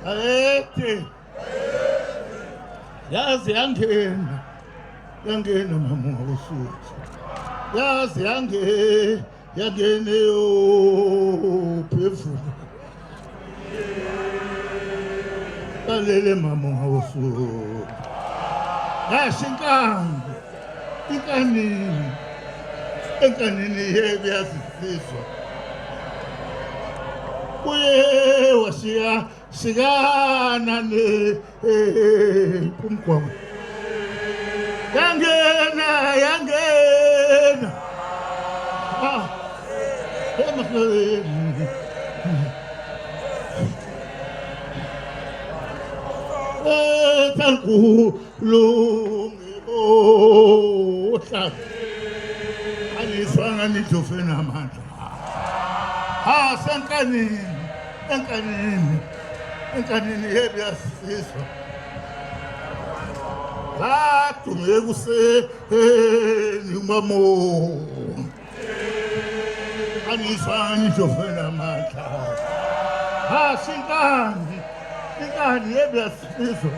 Aete. Yazi yangena mama usuthi. Yazi yangene yo phefula. Kalele mama usuthi. Yashinkanga. Enkanini yebe yasisizwa. Kuye wasigana ne kumkwama. Yangena. Emakhaleni. Tankulungi ohlala. Aniswanga nijofena amandla. Enkanini yebe yasisizwa. Dume kuseni mamo. Aniswanga nijofena amandla. Inkani yebe yasisizwa.